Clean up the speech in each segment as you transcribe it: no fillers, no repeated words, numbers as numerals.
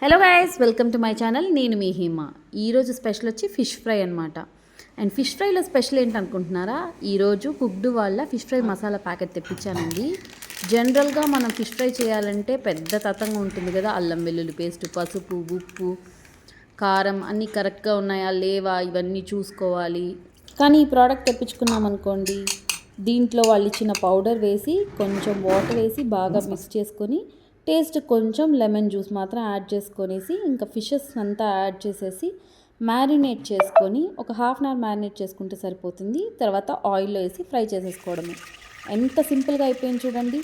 Hello guys, welcome to my channel. నేను మీ హేమ. ఈరోజు స్పెషల్ వచ్చి ఫిష్ ఫ్రై అనమాట. అండ్ ఫిష్ ఫ్రైలో స్పెషల్ ఏంటనుకుంటున్నారా? ఈరోజు కుక్డ్ వాళ్ళ ఫిష్ ఫ్రై మసాలా ప్యాకెట్ తెప్పించానండి. జనరల్గా మనం ఫిష్ ఫ్రై చేయాలంటే పెద్ద తతంగా ఉంటుంది కదా. అల్లం వెల్లుల్లి పేస్ట్, పసుపు, ఉప్పు, కారం అన్నీ కరెక్ట్గా ఉన్నాయా లేవా ఇవన్నీ చూసుకోవాలి. కానీ ఈ ప్రోడక్ట్ తెప్పించుకున్నాం అనుకోండి, దీంట్లో వాళ్ళు ఇచ్చిన పౌడర్ వేసి కొంచెం వాటర్ వేసి బాగా మిక్స్ చేసుకొని టేస్ట్ కొంచెం లెమన్ జ్యూస్ మాత్రం యాడ్ చేసుకొనేసి ఇంకా ఫిషెస్ అంతా యాడ్ చేసేసి మ్యారినేట్ చేసుకొని ఒక హాఫ్ అన్ అవర్ మ్యారినేట్ చేసుకుంటే సరిపోతుంది. తర్వాత ఆయిల్లో వేసి ఫ్రై చేసేసుకోవడమే. ఎంత సింపుల్గా అయిపోయింది చూడండి.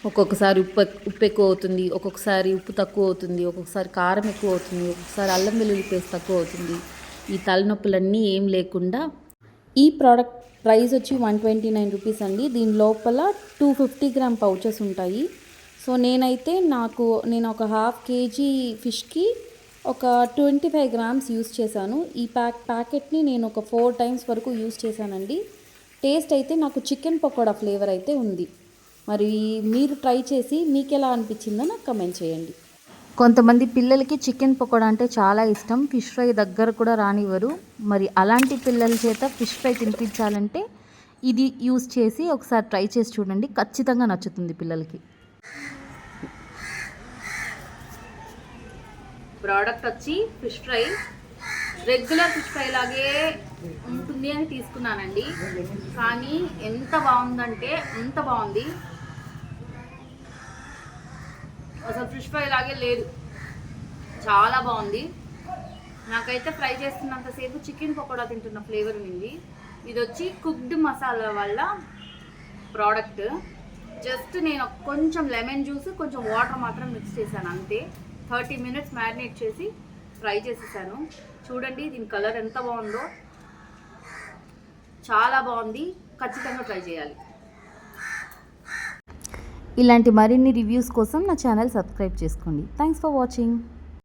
ఒక్కొక్కసారి ఉప్పు ఎక్కువ అవుతుంది, ఒక్కొక్కసారి ఉప్పు తక్కువ అవుతుంది, ఒక్కొక్కసారి కారం ఎక్కువ అవుతుంది, ఒక్కొక్కసారి అల్లం వెల్లుల్లి పేస్ట్ తక్కువ అవుతుంది. ఈ తలనొప్పులన్నీ ఏం లేకుండా ఈ ప్రోడక్ట్ ప్రైస్ వచ్చి 129 రూపీస్ అండి. దీని లోపల 250 గ్రామ్ పౌచెస్ ఉంటాయి. సో నేను ఒక హాఫ్ కేజీ ఫిష్కి ఒక 25 గ్రామ్స్ యూస్ చేశాను. ఈ ప్యాకెట్ని నేను ఒక 4 టైమ్స్ వరకు యూస్ చేశానండి. టేస్ట్ అయితే నాకు చికెన్ పకోడా ఫ్లేవర్ అయితే ఉంది. మరి మీరు ట్రై చేసి మీకు ఎలా అనిపించిందో నాకు కమెంట్ చేయండి. కొంతమంది పిల్లలకి చికెన్ పకోడా అంటే చాలా ఇష్టం, ఫిష్ ఫ్రై దగ్గర కూడా రానివ్వరు. మరి అలాంటి పిల్లల చేత ఫిష్ ఫ్రై తినిపించాలంటే ఇది యూస్ చేసి ఒకసారి ట్రై చేసి చూడండి, ఖచ్చితంగా నచ్చుతుంది పిల్లలకి. ప్రోడక్ట్ వచ్చి fish fry, regular fish fry లాగే ఉంటుంది అని తీసుకున్నానండి. కానీ ఎంత బాగుందంటే అంత బాగుంది. అసలు ఫిష్ ఫ్రై లాగే లేదు, చాలా బాగుంది. నాకైతే ఫ్రై చేస్తున్నంతసేపు చికెన్ పకోడా తింటున్న ఫ్లేవర్ ఉంది. ఇది వచ్చి కుక్డ్ మసాలా వల్ల ప్రోడక్ట్. జస్ట్ నేను కొంచెం లెమన్ జ్యూస్, కొంచెం వాటర్ మాత్రం మిక్స్ చేశాను అంతే. 30 మినిట్స్ మ్యారినేట్ చేసి ఫ్రై చేసేసాను. చూడండి దీని కలర్ ఎంత బాగుందో, చాలా బాగుంది. ఖచ్చితంగా ట్రై చేయాలి. ఇలాంటి మరిన్ని రివ్యూస్ కోసం నా ఛానల్ సబ్స్క్రైబ్ చేసుకోండి. Thanks for watching.